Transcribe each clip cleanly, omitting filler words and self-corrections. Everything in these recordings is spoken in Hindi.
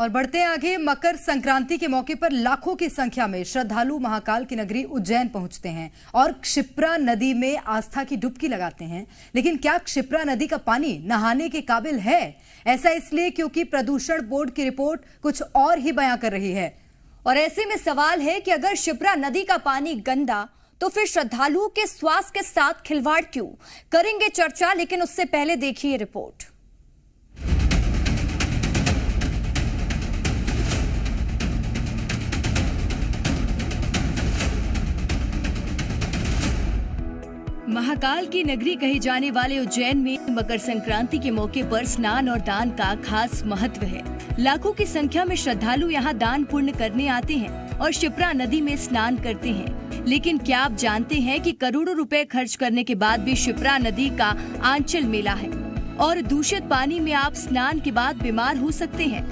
और बढ़ते हैं आगे। मकर संक्रांति के मौके पर लाखों की संख्या में श्रद्धालु महाकाल की नगरी उज्जैन पहुंचते हैं और क्षिप्रा नदी में आस्था की डुबकी लगाते हैं। लेकिन क्या क्षिप्रा नदी का पानी नहाने के काबिल है? ऐसा इसलिए क्योंकि प्रदूषण बोर्ड की रिपोर्ट कुछ और ही बयां कर रही है। और ऐसे में सवाल है कि अगर क्षिप्रा नदी का पानी गंदा तो फिर श्रद्धालुओं के स्वास्थ्य के साथ खिलवाड़ क्यों? करेंगे चर्चा, लेकिन उससे पहले देखिए रिपोर्ट। महाकाल की नगरी कहे जाने वाले उज्जैन में मकर संक्रांति के मौके पर स्नान और दान का खास महत्व है। लाखों की संख्या में श्रद्धालु यहाँ दान पुण्य करने आते हैं और क्षिप्रा नदी में स्नान करते हैं। लेकिन क्या आप जानते हैं कि करोड़ों रुपए खर्च करने के बाद भी क्षिप्रा नदी का आंचल मेला है और दूषित पानी में आप स्नान के बाद बीमार हो सकते हैं।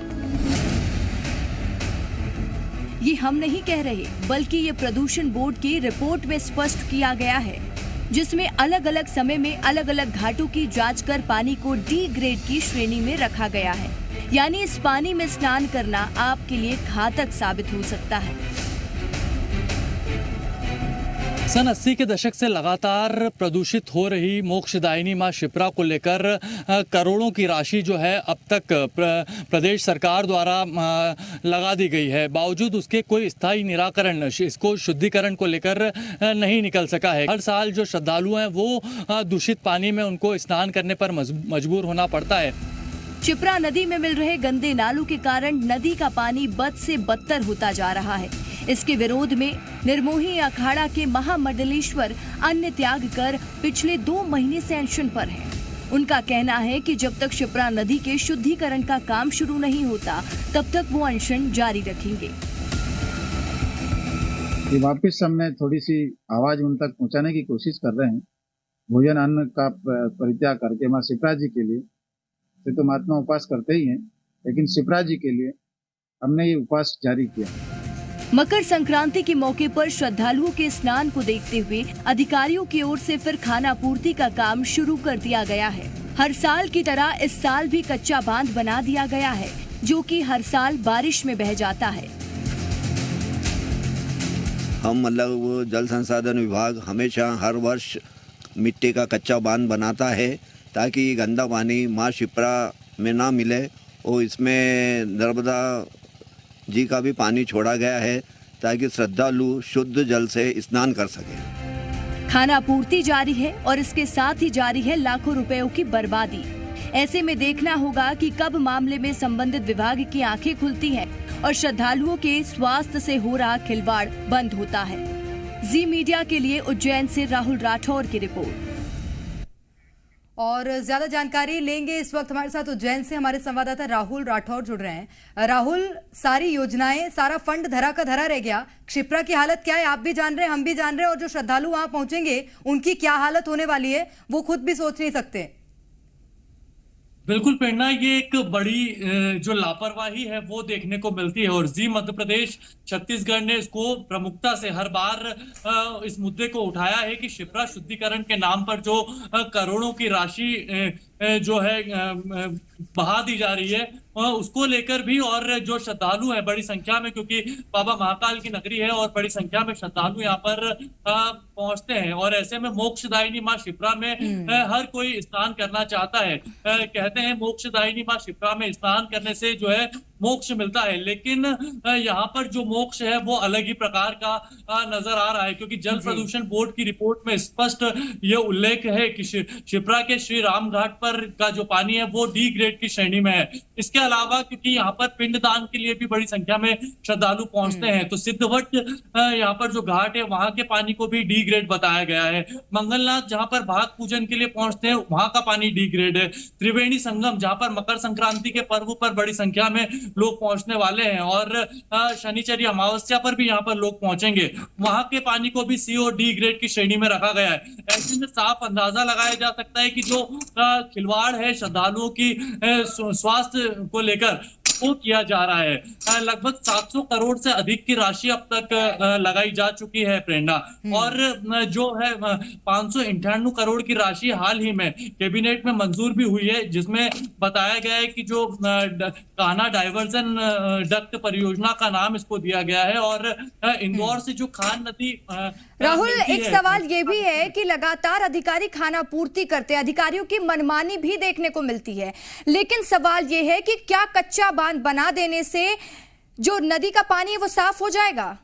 ये हम नहीं कह रहे, बल्कि ये प्रदूषण बोर्ड की रिपोर्ट में स्पष्ट किया गया है, जिसमें अलग अलग समय में अलग अलग घाटों की जांच कर पानी को डी ग्रेड की श्रेणी में रखा गया है। यानी इस पानी में स्नान करना आपके लिए घातक साबित हो सकता है। सन 80 के दशक से लगातार प्रदूषित हो रही मोक्षदायिनी मां क्षिप्रा को लेकर करोड़ों की राशि जो है अब तक प्रदेश सरकार द्वारा लगा दी गई है। बावजूद उसके कोई स्थायी निराकरण, इसको शुद्धिकरण को लेकर नहीं निकल सका है। हर साल जो श्रद्धालु हैं वो दूषित पानी में उनको स्नान करने पर मजबूर होना पड़ता है। क्षिप्रा नदी में मिल रहे गंदे नालों के कारण नदी का पानी बद से बदतर होता जा रहा है। इसके विरोध में निर्मोही अखाड़ा के महामंडलेश्वर अन्न त्याग कर पिछले 2 महीने से अनशन पर हैं। उनका कहना है कि जब तक क्षिप्रा नदी के शुद्धिकरण का काम शुरू नहीं होता, तब तक वो अनशन जारी रखेंगे। वापिस हमने थोड़ी सी आवाज उन तक पहुंचाने की कोशिश कर रहे हैं। भोजन अन्न का परित्याग करके मां क्षिप्रा जी के लिए तो महात्मा उपवास करते ही हैं, लेकिन क्षिप्रा जी के लिए हमने ये उपवास जारी किया। मकर संक्रांति के मौके पर श्रद्धालुओं के स्नान को देखते हुए अधिकारियों की ओर से फिर खाना पूर्ति का काम शुरू कर दिया गया है। हर साल की तरह इस साल भी कच्चा बांध बना दिया गया है, जो कि हर साल बारिश में बह जाता है। हम वो जल संसाधन विभाग हमेशा हर वर्ष मिट्टी का कच्चा बांध बनाता है ताकि गंदा पानी माँ क्षिप्रा में ना मिले। और इसमें नर्मदा जी का भी पानी छोड़ा गया है ताकि श्रद्धालु शुद्ध जल से स्नान कर सके। खाना पूर्ति जारी है और इसके साथ ही जारी है लाखों रुपयों की बर्बादी। ऐसे में देखना होगा कि कब मामले में संबंधित विभाग की आंखें खुलती हैं और श्रद्धालुओं के स्वास्थ्य से हो रहा खिलवाड़ बंद होता है। जी मीडिया के लिए उज्जैन से राहुल राठौर की रिपोर्ट। और ज्यादा जानकारी लेंगे इस वक्त हमारे साथ उज्जैन से हमारे संवाददाता राहुल राठौर जुड़ रहे हैं। राहुल, सारी योजनाएं, सारा फंड धरा का धरा रह गया। क्षिप्रा की हालत क्या है आप भी जान रहे हैं, हम भी जान रहे हैं, और जो श्रद्धालु वहां पहुंचेंगे उनकी क्या हालत होने वाली है वो खुद भी सोच नहीं सकते। बिल्कुल प्रेरणा, ये एक बड़ी जो लापरवाही है वो देखने को मिलती है और जी मध्य प्रदेश, छत्तीसगढ़ ने इसको प्रमुखता से हर बार इस मुद्दे को उठाया है कि क्षिप्रा शुद्धिकरण के नाम पर जो करोड़ों की राशि जो है बहा दी जा रही है उसको लेकर भी, और जो श्रद्धालु हैं बड़ी संख्या में, क्योंकि बाबा महाकाल की नगरी है और बड़ी संख्या में श्रद्धालु यहाँ पर पहुंचते हैं और ऐसे में मोक्षदायिनी मां क्षिप्रा में हर कोई स्नान करना चाहता है। कहते हैं मोक्षदायिनी मां क्षिप्रा में स्नान करने से जो है मोक्ष मिलता है, लेकिन यहाँ पर जो मोक्ष है वो अलग ही प्रकार का नजर आ रहा है, क्योंकि जल प्रदूषण बोर्ड की रिपोर्ट में स्पष्ट ये उल्लेख है कि क्षिप्रा के श्री राम घाट पर का जो पानी है वो डी ग्रेड की श्रेणी में है। इसके अलावा क्योंकि यहाँ पर पिंडदान के लिए भी बड़ी संख्या में श्रद्धालु पहुंचते हैं, तो सिद्धवट यहाँ पर जो घाट है वहां के पानी को भी डी ग्रेड बताया गया है। मंगलनाथ जहाँ पर भाग पूजन के लिए पहुंचते हैं वहां का पानी डी ग्रेड है। त्रिवेणी संगम जहाँ पर मकर संक्रांति के पर्व पर बड़ी संख्या में लोग पहुंचने वाले हैं और शनिचरी अमावस्या पर भी यहाँ पर लोग पहुंचेंगे, वहां के पानी को भी सी और डी ग्रेड की श्रेणी में रखा गया है। ऐसे में साफ अंदाजा लगाया जा सकता है कि जो खिलवाड़ है श्रद्धालुओं की स्वास्थ्य को लेकर वो किया जा रहा है। लगभग 700 करोड़ से अधिक की राशि अब तक लगाई जा चुकी है प्रेरणा, और जो है 598 करोड़ की राशि हाल ही में कैबिनेट में मंजूर भी हुई है, जिसमें बताया गया है कि जो कान्हा डाइवर्जन डक्ट परियोजना का नाम इसको दिया गया है, और इंदौर से जो खान नदी राहुल, एक सवाल ये भी है कि लगातार अधिकारी खाना पूर्ति करते हैं, अधिकारियों की मनमानी भी देखने को मिलती है, लेकिन सवाल ये है कि क्या कच्चा बांध बना देने से जो नदी का पानी है वो साफ हो जाएगा?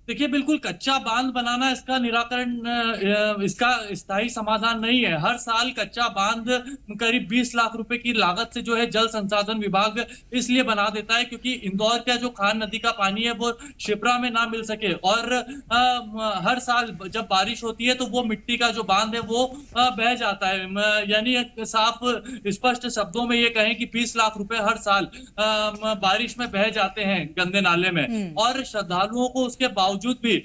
देखिए, बिल्कुल कच्चा बांध बनाना इसका निराकरण, इसका स्थायी समाधान नहीं है। हर साल कच्चा बांध करीब 20 लाख रुपए की लागत से जो है जल संसाधन विभाग इसलिए बना देता है क्योंकि इंदौर का जो खान नदी का पानी है वो शिप्रा में ना मिल सके, और हर साल जब बारिश होती है तो वो मिट्टी का जो बांध है वो बह जाता है। यानी साफ स्पष्ट शब्दों में ये कहें कि 20 लाख रुपए हर साल बारिश में बह जाते हैं गंदे नाले में, और श्रद्धालुओं को उसके बावजूद भी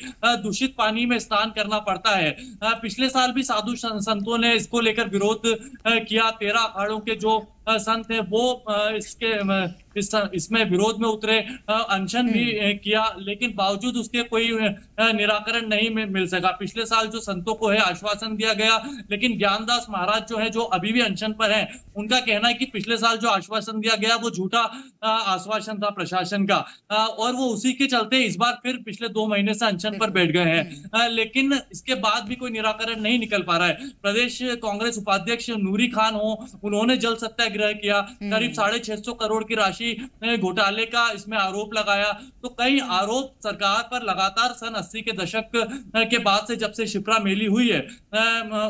दूषित पानी में स्नान करना पड़ता है। पिछले साल भी साधु संतों ने इसको लेकर विरोध किया। 13 अखाड़ों के जो संत है वो इसमें विरोध में उतरे, अनशन भी किया, लेकिन बावजूद उसके कोई निराकरण नहीं मिल सका। पिछले साल जो संतों को है आश्वासन दिया गया, लेकिन ज्ञानदास महाराज जो है, जो अभी भी अनशन पर हैं, उनका कहना है कि पिछले साल जो आश्वासन दिया गया वो झूठा आश्वासन था प्रशासन का, और वो उसी के चलते इस बार फिर पिछले 2 महीने से अनशन पर बैठ गए हैं। लेकिन इसके बाद भी कोई निराकरण नहीं निकल पा रहा है। प्रदेश कांग्रेस उपाध्यक्ष नूरी खान हो, उन्होंने जल सत्याग्रह किया, करीब 650 करोड़ की राशि घोटाले का इसमें आरोप लगाया। तो कई आरोप सरकार पर लगातार सन 80 के दशक के बाद से, जब से शिप्रा मेली हुई है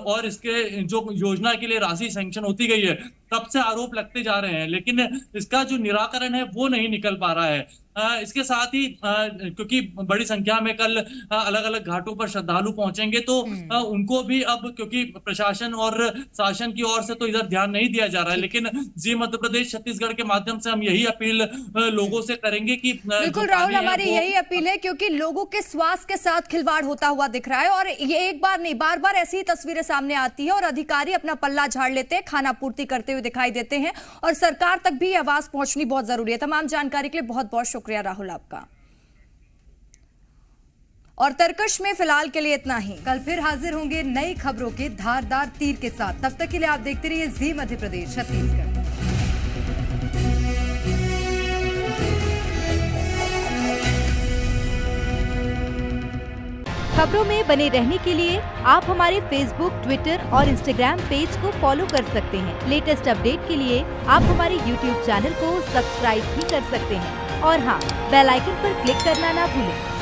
और इसके जो योजना के लिए राशि सैंक्शन होती गई है, तब से आरोप लगते जा रहे हैं, लेकिन इसका जो निराकरण है वो नहीं निकल पा रहा है। इसके साथ ही क्योंकि बड़ी संख्या में कल अलग अलग घाटों पर श्रद्धालु पहुंचेंगे, तो उनको भी अब, क्योंकि प्रशासन और शासन की ओर से तो इधर ध्यान नहीं दिया जा रहा है, लेकिन जी मध्य प्रदेश छत्तीसगढ़ के माध्यम से हम यही अपील लोगों से करेंगे कि बिल्कुल राहुल, हमारी यही अपील है, क्योंकि लोगों के स्वास्थ्य के साथ खिलवाड़ होता हुआ दिख रहा है, और ये एक बार नहीं बार बार ऐसी ही तस्वीरें सामने आती है, और अधिकारी अपना पल्ला झाड़ लेते हैं, खाना पूर्ति करते हुए दिखाई देते हैं, और सरकार तक भी आवाज पहुंचनी बहुत जरूरी है। तमाम जानकारी के लिए बहुत बहुत शुक्रिया राहुल आपका। और तरकश में फिलहाल के लिए इतना ही। कल फिर हाजिर होंगे नई खबरों के धारदार तीर के साथ। तब तक के लिए आप देखते रहिए जी मध्य प्रदेश छत्तीसगढ़। खबरों में बने रहने के लिए आप हमारे फेसबुक, ट्विटर और इंस्टाग्राम पेज को फॉलो कर सकते हैं। लेटेस्ट अपडेट के लिए आप हमारे यूट्यूब चैनल को सब्सक्राइब भी कर सकते हैं। और हाँ, बेल आइकन पर क्लिक करना ना भूलें।